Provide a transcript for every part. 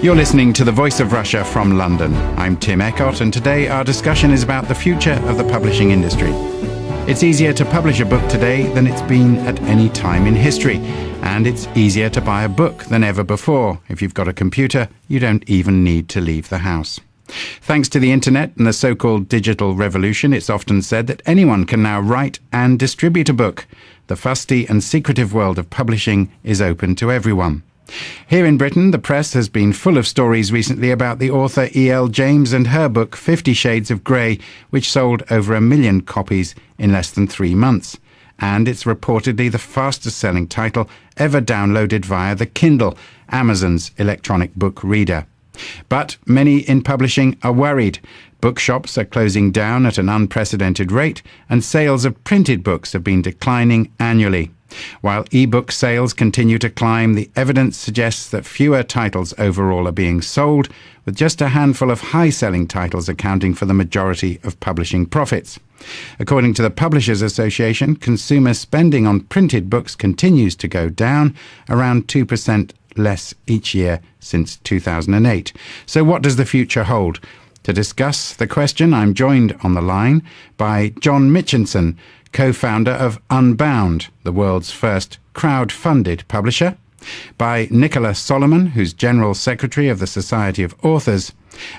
You're listening to The Voice of Russia from London. I'm Tim Eckott, and today our discussion is about the future of the publishing industry. It's easier to publish a book today than it's been at any time in history, and it's easier to buy a book than ever before. If you've got a computer, you don't even need to leave the house. Thanks to the internet and the so-called digital revolution, it's often said that anyone can now write and distribute a book. The fusty and secretive world of publishing is open to everyone. Here in Britain, the press has been full of stories recently about the author E.L. James and her book 50 Shades of Grey, which sold over 1 million copies in less than 3 months. And it's reportedly the fastest-selling title ever downloaded via the Kindle, Amazon's electronic book reader. But many in publishing are worried. Bookshops are closing down at an unprecedented rate, and sales of printed books have been declining annually. While e-book sales continue to climb, the evidence suggests that fewer titles overall are being sold, with just a handful of high-selling titles accounting for the majority of publishing profits. According to the Publishers Association, consumer spending on printed books continues to go down, around 2% less each year since 2008. So what does the future hold? To discuss the question, I'm joined on the line by John Mitchinson, co-founder of Unbound, the world's first crowd-funded publisher, by Nicola Solomon, who's General Secretary of the Society of Authors,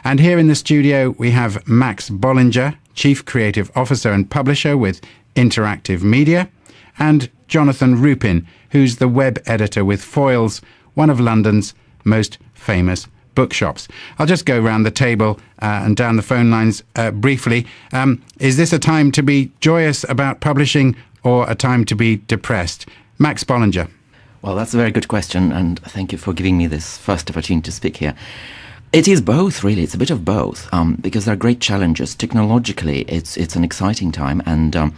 and here in the studio we have Max Bollinger, Chief Creative Officer and Publisher with Interactive Media, and Jonathan Rupin, who's the web editor with Foyles, one of London's most famous bookshops. I'll just go round the table and down the phone lines briefly. Is this a time to be joyous about publishing or a time to be depressed? Max Bollinger. Well, that's a very good question, and thank you for giving me this first opportunity to speak here. It is both, really. It's a bit of both, because there are great challenges. Technologically, it's an exciting time, and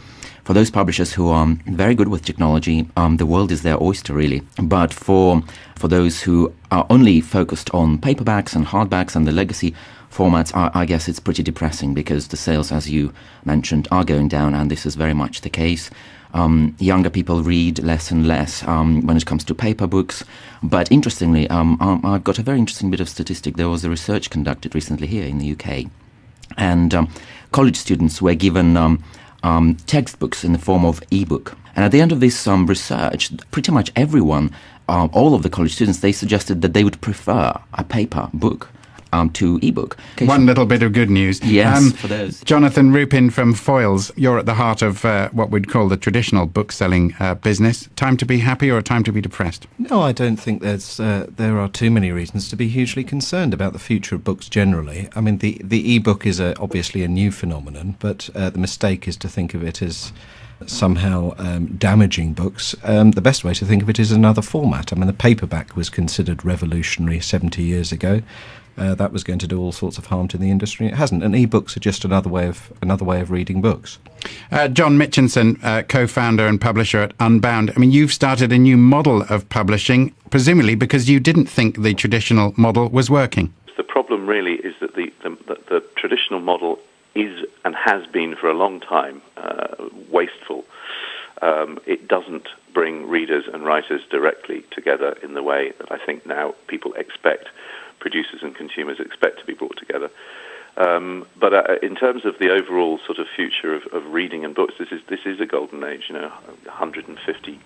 for those publishers who are very good with technology, the world is their oyster, really. But for those who are only focused on paperbacks and hardbacks and the legacy formats, I guess it's pretty depressing because the sales, as you mentioned, are going down, and this is very much the case. Younger people read less and less when it comes to paper books. But interestingly, I've got a very interesting bit of statistic. There was a research conducted recently here in the UK, and college students were given textbooks in the form of e-book. And at the end of this research, pretty much everyone, all of the college students, they suggested that they would prefer a paper book to e-book. One little bit of good news. Yes, for those. Jonathan Rupin from Foyles, you're at the heart of what we'd call the traditional book-selling business. Time to be happy or a time to be depressed? No, I don't think there are too many reasons to be hugely concerned about the future of books generally. I mean, the e-book is obviously a new phenomenon, but the mistake is to think of it as somehow damaging books. The best way to think of it is another format. I mean, the paperback was considered revolutionary 70 years ago. That was going to do all sorts of harm to the industry. It hasn't, and e-books are just another way of reading books. John Mitchinson, co-founder and publisher at Unbound. I mean, you've started a new model of publishing, presumably because you didn't think the traditional model was working. The problem really is that the traditional model is and has been for a long time wasteful. It doesn't bring readers and writers directly together in the way that I think now people expect, producers and consumers expect to be brought together. But in terms of the overall sort of future of reading and books, this is a golden age. 150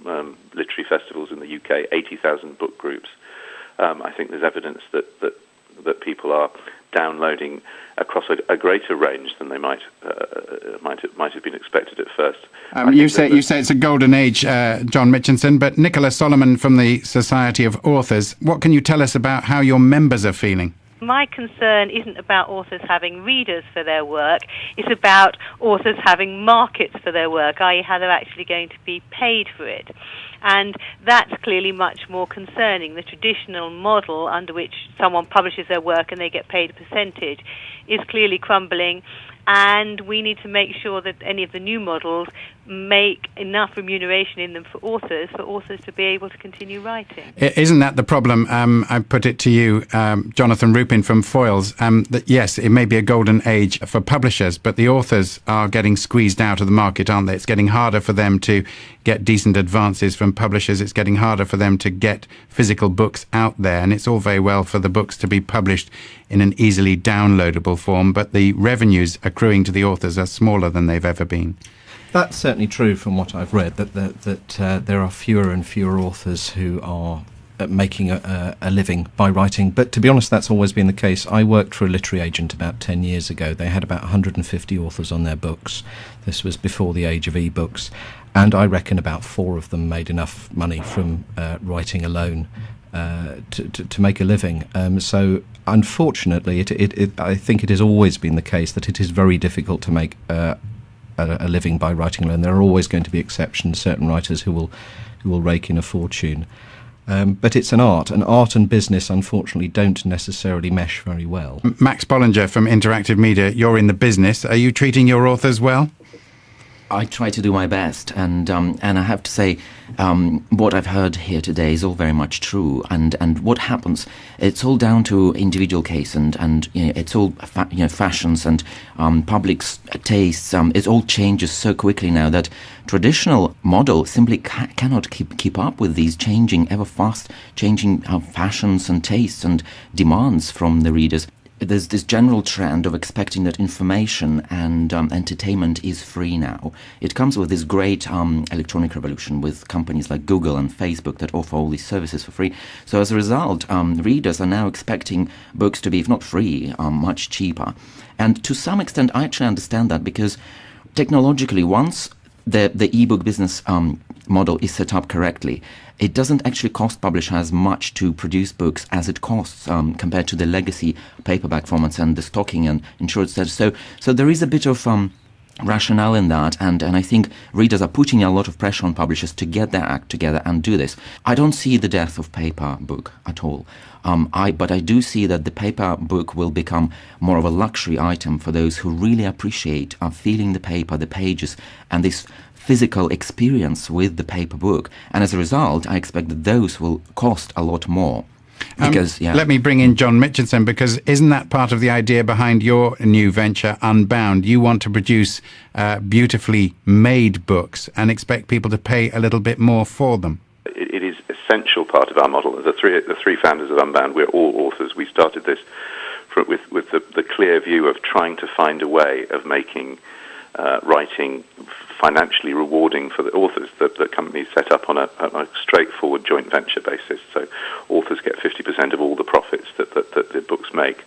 literary festivals in the UK, 80,000 book groups. I think there's evidence that people are downloading across a greater range than they might have been expected at first. You say it's a golden age, John Mitchinson, but Nicola Solomon from the Society of Authors, what can you tell us about how your members are feeling? My concern isn't about authors having readers for their work, it's about authors having markets for their work, i.e. how they're actually going to be paid for it. And that's clearly much more concerning. The traditional model under which someone publishes their work and they get paid a percentage is clearly crumbling, and we need to make sure that any of the new models make enough remuneration in them for authors to be able to continue writing. Isn't that the problem? I put it to you, Jonathan Rupin from Foyles, that yes, it may be a golden age for publishers, but the authors are getting squeezed out of the market, aren't they? It's getting harder for them to get decent advances from publishers. It's getting harder for them to get physical books out there, and it's all very well for the books to be published in an easily downloadable form, but the revenues accruing to the authors are smaller than they've ever been. That's certainly true from what I've read, that there are fewer and fewer authors who are making a living by writing. But to be honest, that's always been the case. I worked for a literary agent about 10 years ago. They had about 150 authors on their books. This was before the age of e-books. And I reckon about 4 of them made enough money from writing alone to make a living. So unfortunately, I think it has always been the case that it is very difficult to make a living by writing alone. There are always going to be exceptions, certain writers who will rake in a fortune. But it's an art, and art and business, unfortunately, don't necessarily mesh very well. Max Bollinger from Interactive Media, you're in the business. Are you treating your authors well? I try to do my best, and I have to say, what I've heard here today is all very much true. And what happens, it's all down to individual case, and it's all fashions and public's tastes. It all changes so quickly now that traditional model simply cannot keep up with these ever fast changing fashions and tastes and demands from the readers. There's this general trend of expecting that information and entertainment is free now. It comes with this great electronic revolution with companies like Google and Facebook that offer all these services for free. So as a result, readers are now expecting books to be, if not free, much cheaper. And to some extent, I actually understand that, because technologically, once the ebook business model is set up correctly, it doesn't actually cost publishers as much to produce books as it costs compared to the legacy paperback formats and the stocking and insurance. So there is a bit of rationale in that, and I think readers are putting a lot of pressure on publishers to get their act together and do this. I don't see the death of paper book at all. But I do see that the paper book will become more of a luxury item for those who really appreciate feeling the paper, the pages, and this physical experience with the paper book. And as a result, I expect that those will cost a lot more. Because, Let me bring in John Mitchinson, because isn't that part of the idea behind your new venture, Unbound? You want to produce beautifully made books and expect people to pay a little bit more for them. It is essential part of our model. The three founders of Unbound, we're all authors. We started this with the clear view of trying to find a way of making writing financially rewarding for the authors. The company set up on a straightforward joint venture basis, so authors get 50% of all the profits that the books make.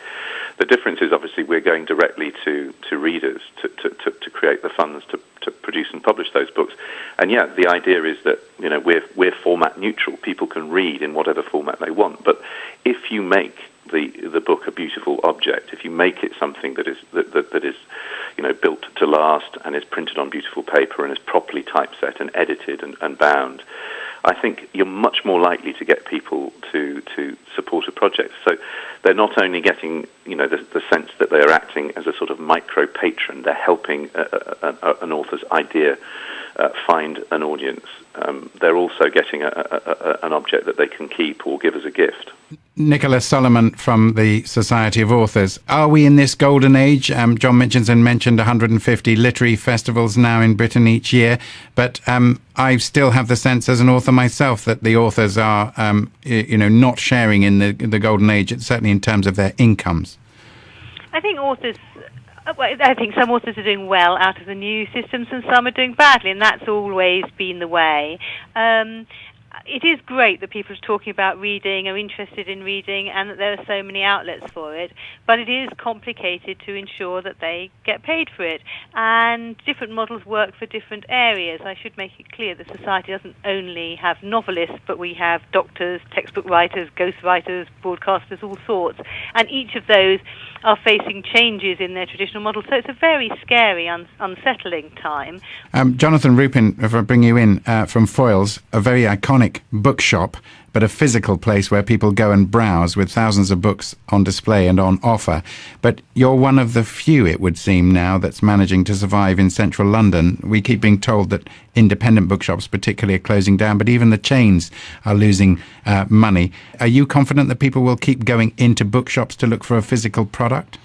The difference is obviously we're going directly to readers to create the funds to produce and publish those books. And yeah, the idea is that we're format neutral. People can read in whatever format they want. But if you make the book a beautiful object, if you make it something that is built to last and is printed on beautiful paper and is properly typeset and edited and bound, I think you're much more likely to get people to support a project. So they're not only getting the sense that they are acting as a sort of micro patron, they're helping an author's idea find an audience. They're also getting an object that they can keep or give as a gift. Nicholas Solomon from the Society of Authors. Are we in this golden age? John Mitchinson mentioned 150 literary festivals now in Britain each year, but I still have the sense as an author myself that the authors are, not sharing in the golden age, certainly in terms of their incomes. I think some authors are doing well out of the new systems and some are doing badly, and that's always been the way. It is great that people are talking about reading, are interested in reading, and that there are so many outlets for it, but it is complicated to ensure that they get paid for it. And different models work for different areas. I should make it clear that society doesn't only have novelists, but we have doctors, textbook writers, ghostwriters, broadcasters, all sorts. And each of those are facing changes in their traditional model. So it's a very scary, unsettling time. Jonathan Rupin, if I bring you in from Foyles, a very iconic electronic bookshop, but a physical place where people go and browse with thousands of books on display and on offer. But you're one of the few, it would seem now, that's managing to survive in central London. We keep being told that independent bookshops particularly are closing down, but even the chains are losing money. Are you confident that people will keep going into bookshops to look for a physical product?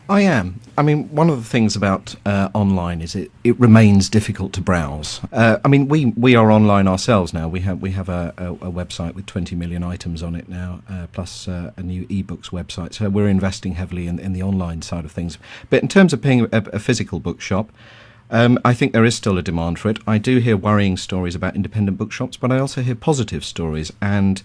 I am. I mean, one of the things about online is it remains difficult to browse. I mean, we are online ourselves now. We have a website with 20 million items on it now, plus a new ebooks website. So we're investing heavily in the online side of things. But in terms of being a physical bookshop, I think there is still a demand for it. I do hear worrying stories about independent bookshops, but I also hear positive stories, and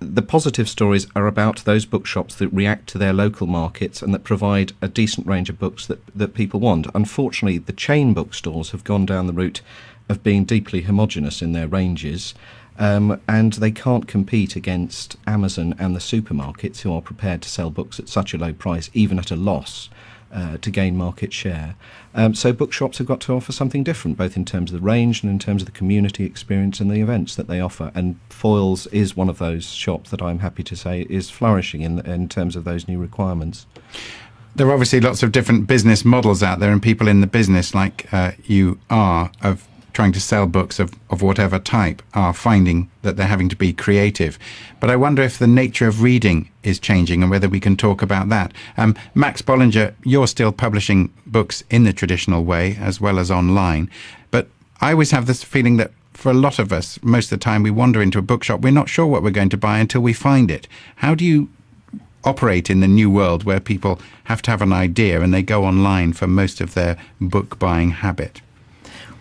the positive stories are about those bookshops that react to their local markets and that provide a decent range of books that people want. Unfortunately, the chain bookstores have gone down the route of being deeply homogenous in their ranges, and they can't compete against Amazon and the supermarkets, who are prepared to sell books at such a low price, even at a loss, to gain market share. So bookshops have got to offer something different, both in terms of the range and in terms of the community experience and the events that they offer. And Foyles is one of those shops that I'm happy to say is flourishing in terms of those new requirements. There are obviously lots of different business models out there, and people in the business, like you are, of trying to sell books of whatever type, are finding that they're having to be creative. But I wonder if the nature of reading is changing and whether we can talk about that. Max Bollinger, you're still publishing books in the traditional way as well as online. But I always have this feeling that for a lot of us, most of the time we wander into a bookshop, we're not sure what we're going to buy until we find it. How do you operate in the new world where people have to have an idea and they go online for most of their book buying habit?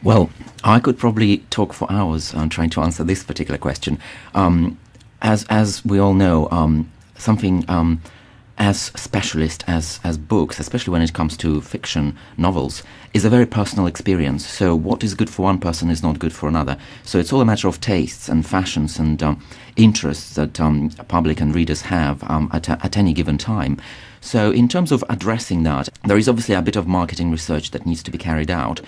Well, I could probably talk for hours on trying to answer this particular question. As we all know, something as specialist as books, especially when it comes to fiction novels, is a very personal experience. So what is good for one person is not good for another. So it's all a matter of tastes and fashions and interests that public and readers have at any given time. So in terms of addressing that, there is obviously a bit of marketing research that needs to be carried out.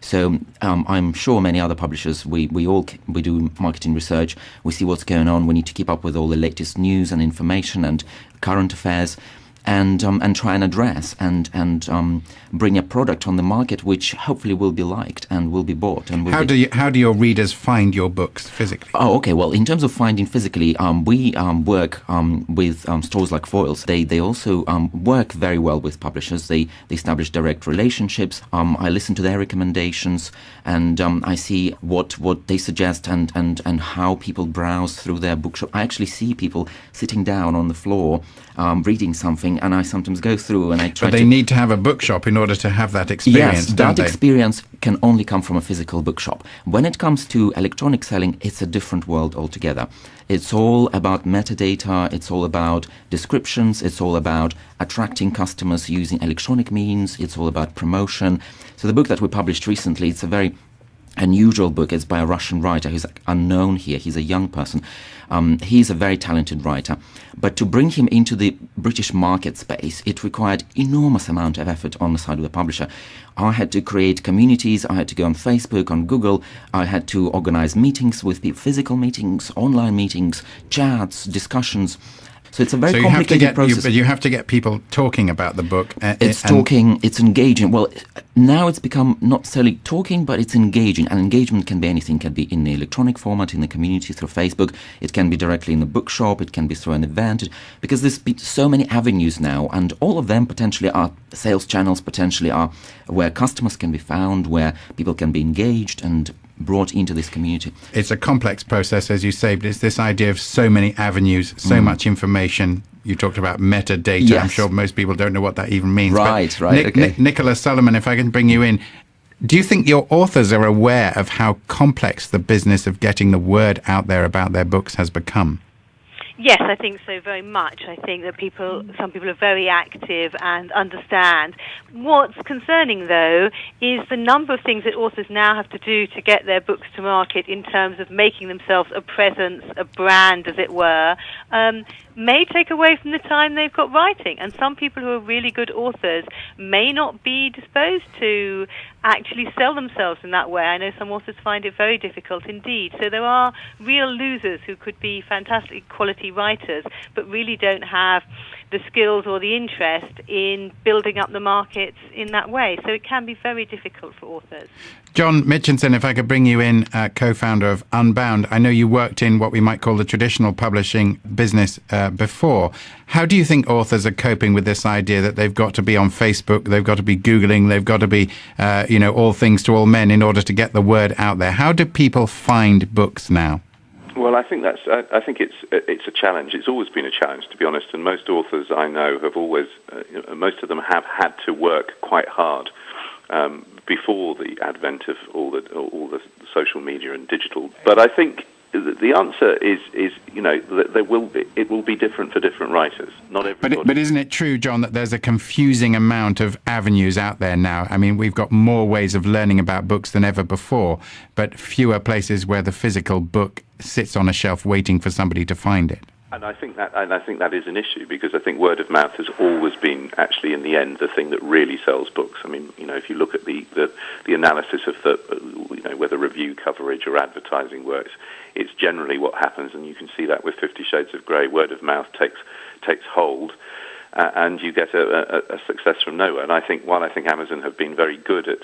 So I'm sure many other publishers, we do marketing research, we see what's going on, we need to keep up with all the latest news and information and current affairs, and try and address and bring a product on the market which hopefully will be liked and will be bought. And how do your readers find your books physically? Oh, okay. Well, in terms of finding physically, we work with stores like Foyles. They also work very well with publishers. They establish direct relationships. I listen to their recommendations, and I see what they suggest and how people browse through their bookshop. I actually see people sitting down on the floor reading something, and I sometimes go through and I try. But they need to have a bookshop in order to have that experience. Yes, that experience can only come from a physical bookshop. When it comes to electronic selling, it's a different world altogether. It's all about metadata, it's all about descriptions, it's all about attracting customers using electronic means, it's all about promotion. So the book that we published recently, it's a very unusual book. It's by a Russian writer who's unknown here. He's a young person. He's a very talented writer. But to bring him into the British market space, it required enormous amount of effort on the side of the publisher. I had to create communities. I had to go on Facebook, on Google. I had to organize meetings with people, physical meetings, online meetings, chats, discussions. So it's a very complicated process. But you have to get people talking about the book. It's talking, it's engaging. Well, now it's become not necessarily talking, but it's engaging. And engagement can be anything. It can be in the electronic format, in the community, through Facebook. It can be directly in the bookshop. It can be through an event. Because there's so many avenues now, and all of them potentially are sales channels, potentially are where customers can be found, where people can be engaged and brought into this community. It's a complex process, as you say, but it's this idea of so many avenues, so much information. You talked about metadata. Yes. I'm sure most people don't know what that even means. Right, but right. Okay. Nicola Solomon, if I can bring you in, do you think your authors are aware of how complex the business of getting the word out there about their books has become? Yes, I think so very much. I think that some people are very active and understand. What's concerning, though, is the number of things that authors now have to do to get their books to market in terms of making themselves a presence, a brand, as it were. may take away from the time they've got writing. And some people who are really good authors may not be disposed to actually sell themselves in that way. I know some authors find it very difficult indeed. So there are real losers who could be fantastic quality writers, but really don't have the skills or the interest in building up the markets in that way. So it can be very difficult for authors. John Mitchinson, if I could bring you in, co-founder of Unbound. I know you worked in what we might call the traditional publishing business before. How do you think authors are coping with this idea that they've got to be on Facebook, they've got to be Googling, they've got to be, all things to all men in order to get the word out there? How do people find books now? Well, I think it's a challenge. It's always been a challenge, to be honest. And most authors I know have always, most of them have had to work quite hard before the advent of all the social media and digital. But I think the answer is that it will be different for different writers. Not everybody. But isn't it true, John, that there's a confusing amount of avenues out there now? I mean, we've got more ways of learning about books than ever before, but fewer places where the physical book sits on a shelf waiting for somebody to find it. And I think that is an issue, because I think word of mouth has always been, actually, in the end, the thing that really sells books. I mean, if you look at the analysis of whether review coverage or advertising works, it's generally what happens, and you can see that with 50 Shades of Grey. Word of mouth takes hold, and you get a success from nowhere. And I think Amazon have been very good at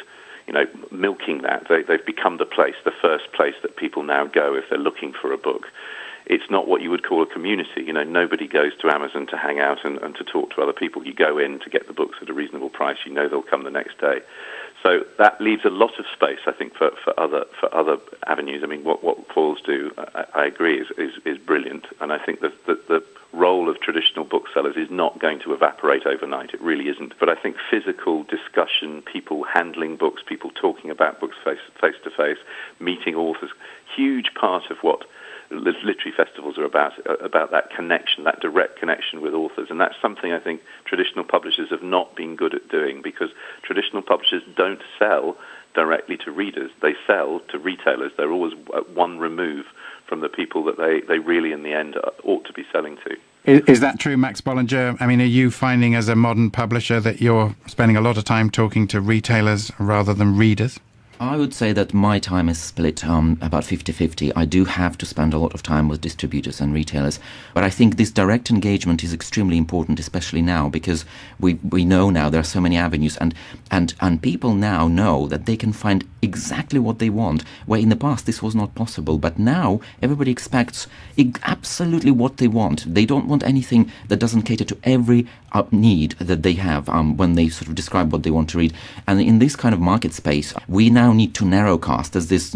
milking that, they've become the first place that people now go if they're looking for a book. It's not what you would call a community. Nobody goes to Amazon to hang out and to talk to other people. You go in to get the books at a reasonable price. They'll come the next day. So that leaves a lot of space, I think, for other avenues. I mean, what Foyles do, I agree, is brilliant. And I think that the role of traditional booksellers is not going to evaporate overnight. It really isn't. But I think physical discussion, people handling books, people talking about books face to face, meeting authors, huge part of what literary festivals are about that connection, that direct connection with authors. And that's something I think traditional publishers have not been good at doing, because traditional publishers don't sell directly to readers. They sell to retailers. They're always at one remove from the people that they really, in the end, ought to be selling to. Is that true, Max Bollinger? I mean, are you finding as a modern publisher that you're spending a lot of time talking to retailers rather than readers? I would say that my time is split about 50-50. I do have to spend a lot of time with distributors and retailers, but I think this direct engagement is extremely important, especially now, because we know now there are so many avenues, and people now know that they can find exactly what they want, where in the past this was not possible. But now everybody expects absolutely what they want. They don't want anything that doesn't cater to every need that they have when they sort of describe what they want to read. And in this kind of market space, we now need to narrowcast. There's this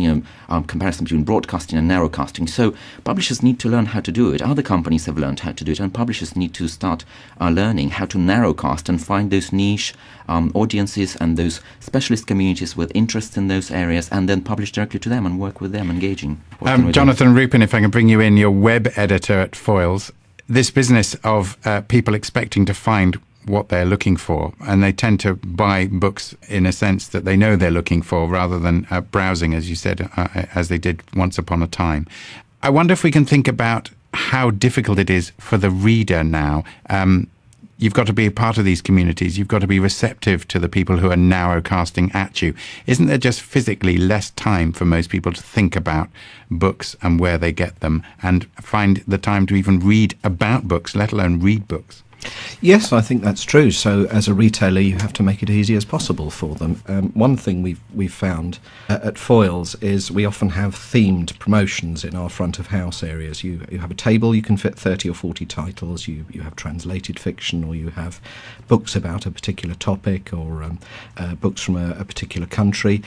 comparison between broadcasting and narrowcasting. So publishers need to learn how to do it. Other companies have learned how to do it, and publishers need to start learning how to narrowcast and find those niche audiences and those specialist communities with interest in those areas, and then publish directly to them and work with them, engaging. Jonathan Rupin, if I can bring you in, you're web editor at Foyles. This business of people expecting to find what they're looking for, and they tend to buy books in a sense that they know they're looking for, rather than browsing, as you said, as they did once upon a time. I wonder if we can think about how difficult it is for the reader now. You've got to be a part of these communities. You've got to be receptive to the people who are narrowcasting at you. Isn't there just physically less time for most people to think about books and where they get them, and find the time to even read about books, let alone read books? Yes, I think that's true. So as a retailer, you have to make it easy as possible for them. One thing we've found at Foyles is we often have themed promotions in our front of house areas. You have a table, you can fit 30 or 40 titles. You have translated fiction, or you have books about a particular topic, or books from a particular country.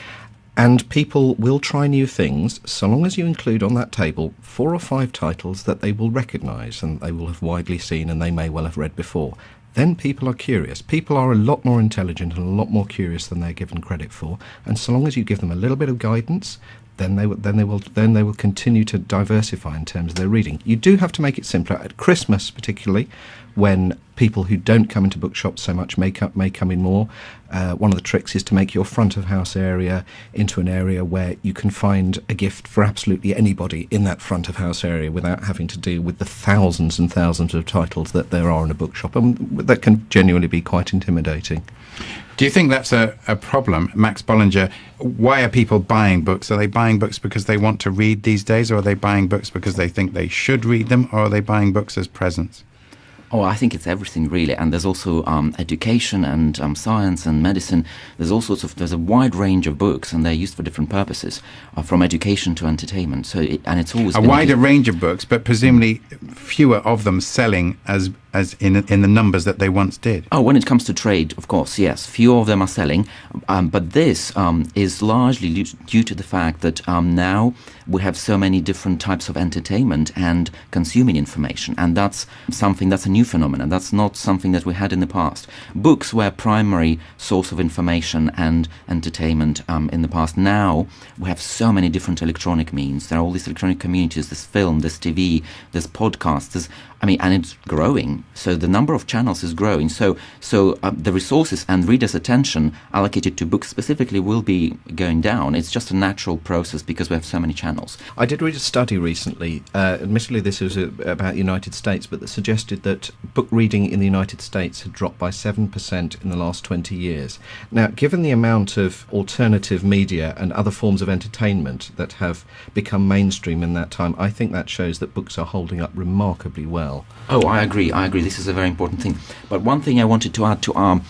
And people will try new things, so long as you include on that table 4 or 5 titles that they will recognise and they will have widely seen and they may well have read before. Then people are curious. People are a lot more intelligent and a lot more curious than they're given credit for. And so long as you give them a little bit of guidance, then they will continue to diversify in terms of their reading. You do have to make it simpler at Christmas, particularly, when people who don't come into bookshops so much may come in more. One of the tricks is to make your front of house area into an area where you can find a gift for absolutely anybody in that front of house area without having to deal with the thousands and thousands of titles that there are in a bookshop, and that can genuinely be quite intimidating. Do you think that's a problem, Max Bollinger? Why are people buying books? Are they buying books because they want to read these days, or are they buying books because they think they should read them, or are they buying books as presents? Oh, I think it's everything really, and there's also education and science and medicine. There's there's a wide range of books, and they're used for different purposes, from education to entertainment. And it's always a wider range of books, but presumably fewer of them selling as in the numbers that they once did. Oh, when it comes to trade, of course, yes, fewer of them are selling, but this is largely due to the fact that now we have so many different types of entertainment and consuming information, and that's a new phenomenon. That's not something that we had in the past. Books were a primary source of information and entertainment in the past. Now we have so many different electronic means. There are all these electronic communities, there's film, there's TV, there's podcasts, and it's growing. So the number of channels is growing. So the resources and readers' attention allocated to books specifically will be going down. It's just a natural process because we have so many channels. I did read a study recently, admittedly this was about the United States, but that suggested that book reading in the United States had dropped by 7% in the last 20 years. Now, given the amount of alternative media and other forms of entertainment that have become mainstream in that time, I think that shows that books are holding up remarkably well. Oh, I agree. This is a very important thing. But one thing I wanted to add to our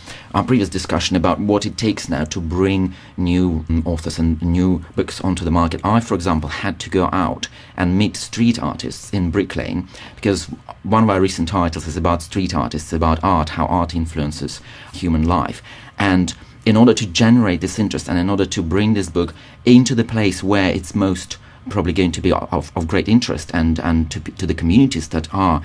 previous discussion about what it takes now to bring new authors and new books onto the market. I, for example, had to go out and meet street artists in Brick Lane, because one of our recent titles is about street artists, about art, how art influences human life. And in order to generate this interest and in order to bring this book into the place where it's most probably going to be of great interest and to the communities that are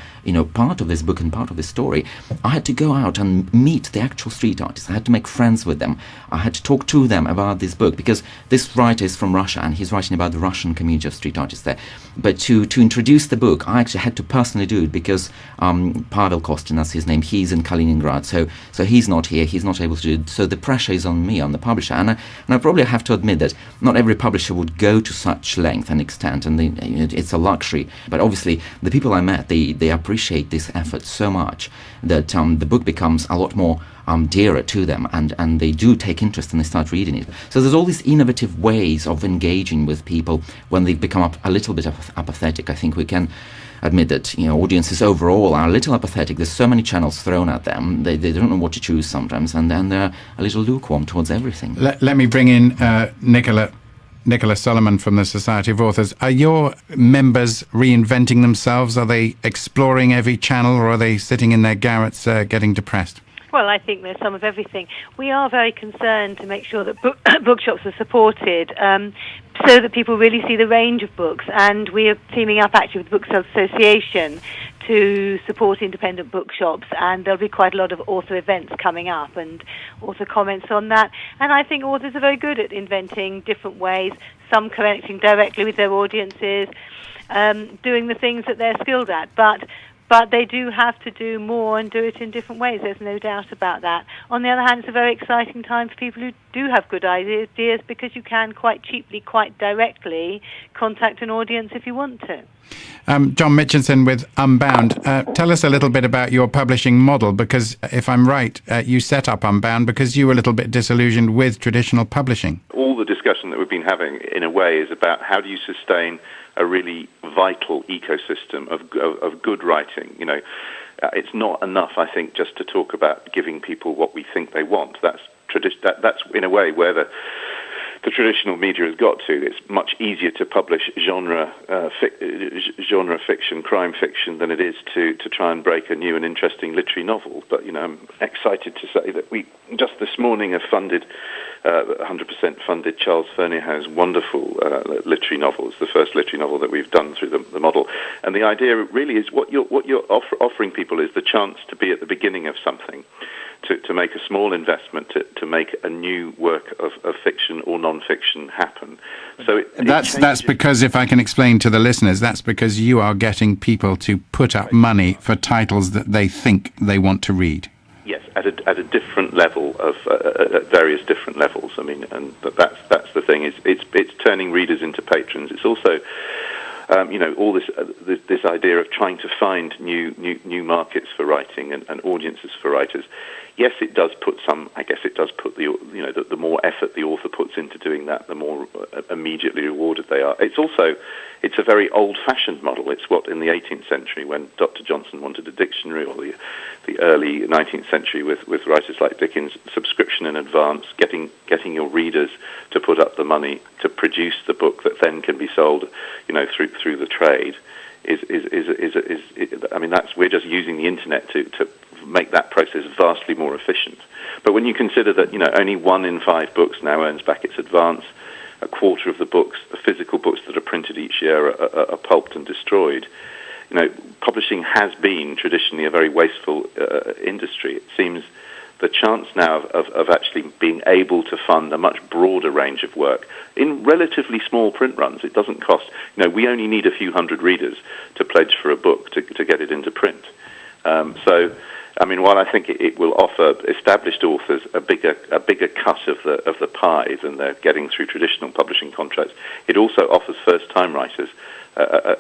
part of this book and part of this story, I had to go out and meet the actual street artists. I had to make friends with them. I had to talk to them about this book, because this writer is from Russia and he's writing about the Russian community of street artists there. But to introduce the book, I actually had to personally do it, because Pavel Kostin, that's his name, he's in Kaliningrad, so he's not here, he's not able to do it. So the pressure is on me, on the publisher, and I probably have to admit that not every publisher would go to such length and extent, and it's a luxury. But obviously the people I met, they appreciate this effort so much that the book becomes a lot more dearer to them, and they do take interest and they start reading it. So there's all these innovative ways of engaging with people when they become a little bit apathetic. I think we can admit that audiences overall are a little apathetic. There's so many channels thrown at them. They don't know what to choose sometimes, and then they're a little lukewarm towards everything. Let me bring in Nicola Solomon from the Society of Authors. Are your members reinventing themselves? Are they exploring every channel, or are they sitting in their garrets getting depressed? Well, I think there's some of everything. We are very concerned to make sure that bookshops are supported so that people really see the range of books, and we are teaming up actually with the Booksellers Association to support independent bookshops, and there'll be quite a lot of author events coming up and author comments on that. And I think authors are very good at inventing different ways, some connecting directly with their audiences, doing the things that they're skilled at, but they do have to do more and do it in different ways. There's no doubt about that. On the other hand, it's a very exciting time for people who do have good ideas, because you can quite cheaply, quite directly contact an audience if you want to. John Mitchinson with Unbound. Tell us a little bit about your publishing model, because if I'm right, you set up Unbound because you were a little bit disillusioned with traditional publishing. All the discussion that we've been having, in a way, is about how do you sustain a really vital ecosystem of good writing. It's not enough, I think, just to talk about giving people what we think they want. That's in a way where the traditional media has got to. It's much easier to publish genre fiction, crime fiction, than it is to try and break a new and interesting literary novel. But I'm excited to say that we just this morning have funded 100% funded Charles Ferneyhough's wonderful literary novel. It's the first literary novel that we've done through the model. And the idea really is what you're offering people is the chance to be at the beginning of something. to make a small investment to make a new work of fiction or non-fiction happen. So that's because, if I can explain to the listeners, that's because you are getting people to put up money for titles that they think they want to read. Yes, at a different level of at various different levels. I mean, and that's the thing. It's turning readers into patrons. It's also all this idea of trying to find new markets for writing and audiences for writers. Yes, it does put the more effort the author puts into doing that, the more immediately rewarded they are. It's a very old-fashioned model. It's what in the 18th century, when Dr. Johnson wanted a dictionary, or the early 19th century with writers like Dickens, subscription in advance, getting your readers to put up the money to produce the book that then can be sold, through the trade. We're just using the internet to make that process vastly more efficient. But when you consider that only 1 in 5 books now earns back its advance, a quarter of the physical books that are printed each year are pulped and destroyed. Publishing has been traditionally a very wasteful industry. It seems the chance now of actually being able to fund a much broader range of work in relatively small print runs. It doesn't cost. We only need a few hundred readers to pledge for a book to get it into print. While I think it will offer established authors a bigger cut of the pie than they're getting through traditional publishing contracts, it also offers first-time writers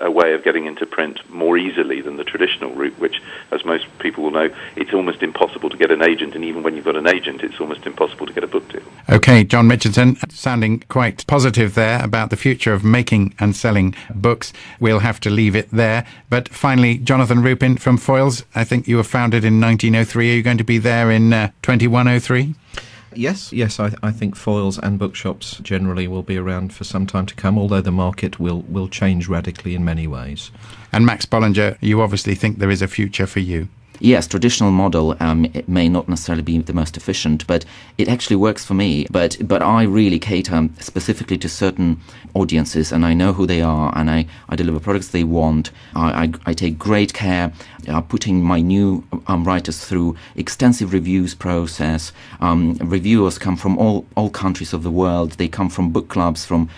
a way of getting into print more easily than the traditional route, which, as most people will know, it's almost impossible to get an agent, and even when you've got an agent, it's almost impossible to get a book deal. Okay, John Mitchinson, sounding quite positive there about the future of making and selling books. We'll have to leave it there. But finally, Jonathan Rupin from Foyles, I think you were founded in 1903. Are you going to be there in 2103? Yes, I think Foyles and bookshops generally will be around for some time to come, although the market will change radically in many ways. And Max Bollinger, you obviously think there is a future for you. Yes, traditional model, it may not necessarily be the most efficient, but it actually works for me. But I really cater specifically to certain audiences, and I know who they are, and I deliver products they want. I take great care putting my new writers through extensive reviews process. Reviewers come from all countries of the world. They come from book clubs, from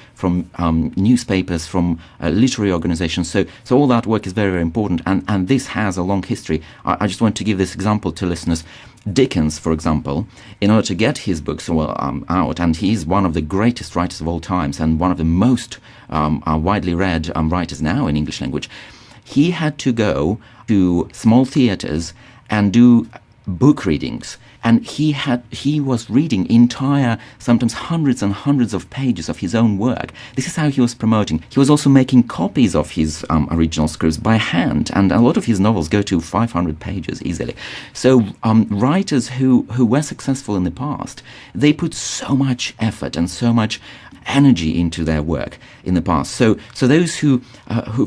newspapers, from literary organizations. So all that work is very, very important, and this has a long history. I just want to give this example to listeners. Dickens, for example, in order to get his books out, and he's one of the greatest writers of all times and one of the most widely read writers now in English language, he had to go to small theatres and do book readings. And he was reading entire, sometimes hundreds and hundreds of pages of his own work. This is how he was promoting. He was also making copies of his original scripts by hand, and a lot of his novels go to 500 pages easily. So writers who were successful in the past, they put so much effort and so much energy into their work in the past. So those who,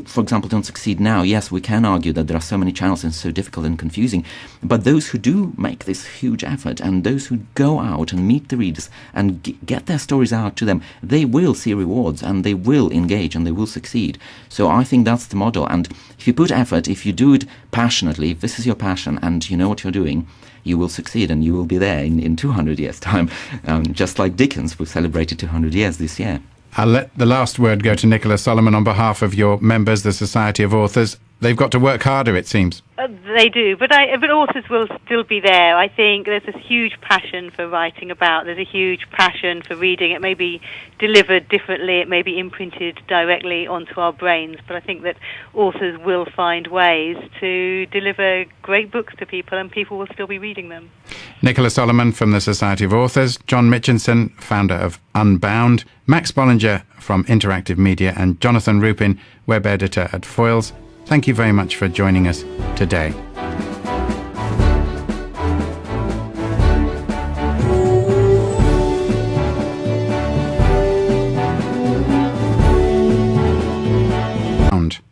for example, don't succeed now, yes, we can argue that there are so many channels and so difficult and confusing, but those who do make this huge effort and those who go out and meet the readers and get their stories out to them, they will see rewards and they will engage and they will succeed. So I think that's the model. And if you put effort, if you do it passionately, if this is your passion and you know what you're doing, you will succeed and you will be there in 200 years' time, just like Dickens. We've celebrated 200 years this year. I'll let the last word go to Nicholas Solomon on behalf of your members, the Society of Authors. They've got to work harder, it seems. They do, but authors will still be there. I think there's this huge passion for writing about. There's a huge passion for reading. It may be delivered differently. It may be imprinted directly onto our brains. But I think that authors will find ways to deliver great books to people, and people will still be reading them. Nicholas Solomon from the Society of Authors, John Mitchinson, founder of Unbound, Max Bollinger from Interactive Media, and Jonathan Rupin, web editor at Foyles. Thank you very much for joining us today.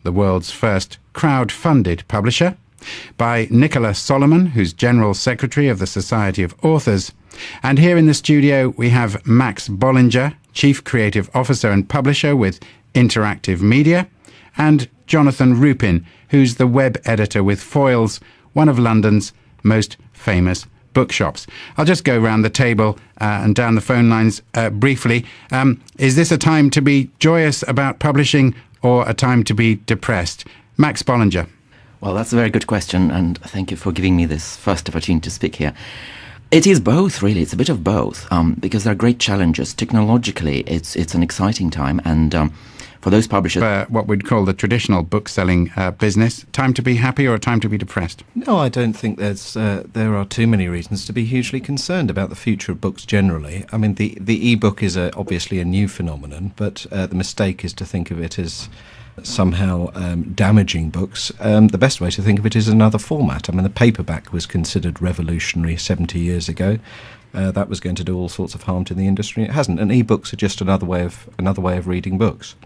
The world's first crowd-funded publisher, by Nicholas Solomon, who's General Secretary of the Society of Authors. And here in the studio we have Max Bollinger, Chief Creative Officer and Publisher with Interactive Media, and Jonathan Rupin, who's the web editor with Foyles, one of London's most famous bookshops. I'll just go round the table and down the phone lines briefly. Is this a time to be joyous about publishing or a time to be depressed? Max Bollinger. Well, that's a very good question, and thank you for giving me this first opportunity to speak here. It is both, really. It's a bit of both, because there are great challenges. Technologically, it's an exciting time, and for those publishers... what we'd call the traditional book-selling business, time to be happy or a time to be depressed? No, I don't think there are too many reasons to be hugely concerned about the future of books generally. I mean, the e-book is obviously a new phenomenon, but the mistake is to think of it as somehow damaging books. The best way to think of it is another format. I mean, the paperback was considered revolutionary 70 years ago. That was going to do all sorts of harm to the industry. It hasn't, and e-books are just another way of reading books.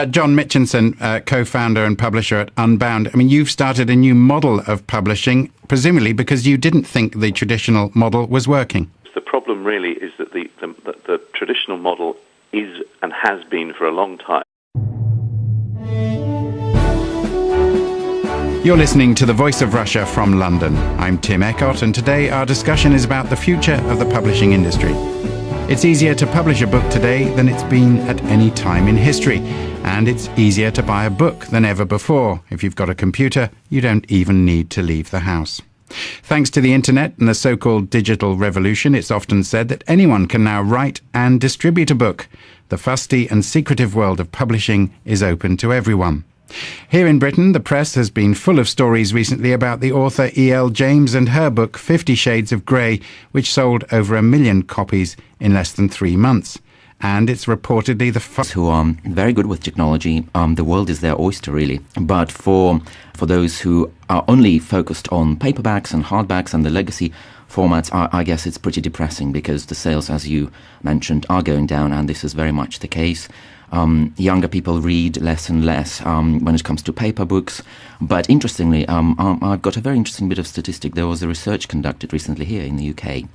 John Mitchinson, co-founder and publisher at Unbound. I mean, you've started a new model of publishing, presumably because you didn't think the traditional model was working. The problem really is that the traditional model is and has been for a long time. You're listening to The Voice of Russia from London. I'm Tim Eckott, and today our discussion is about the future of the publishing industry. It's easier to publish a book today than it's been at any time in history, and it's easier to buy a book than ever before. If you've got a computer, you don't even need to leave the house. Thanks to the internet and the so-called digital revolution, it's often said that anyone can now write and distribute a book. The fusty and secretive world of publishing is open to everyone. Here in Britain, the press has been full of stories recently about the author E.L. James and her book 50 Shades of Grey, which sold over 1 million copies in less than 3 months. And it's reportedly the who are very good with technology. The world is their oyster, really. But for those who are only focused on paperbacks and hardbacks and the legacy formats, I guess it's pretty depressing because the sales, as you mentioned, are going down, and this is very much the case. Younger people read less and less when it comes to paper books. But interestingly, I've got a very interesting bit of statistic. There was a research conducted recently here in the UK,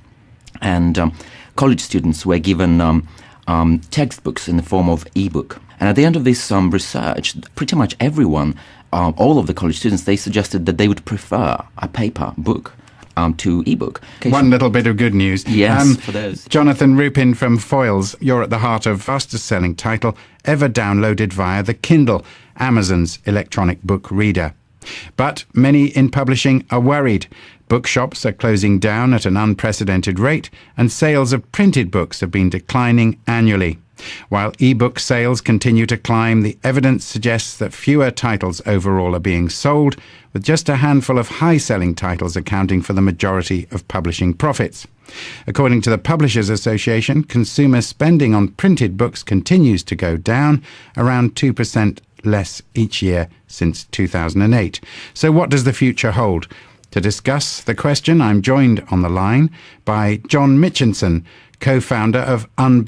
and college students were given textbooks in the form of e-book. And at the end of this research, pretty much everyone, all of the college students, they suggested that they would prefer a paper book to ebook. One little bit of good news. Yes, for those. Jonathan Rupin from Foyles, you're at the heart of fastest selling title ever downloaded via the Kindle, Amazon's electronic book reader. But many in publishing are worried. Bookshops are closing down at an unprecedented rate, and sales of printed books have been declining annually. While e-book sales continue to climb, the evidence suggests that fewer titles overall are being sold, with just a handful of high-selling titles accounting for the majority of publishing profits. According to the Publishers Association, consumer spending on printed books continues to go down, around 2% less each year since 2008. So what does the future hold? To discuss the question, I'm joined on the line by John Mitchinson, co-founder of Unbound.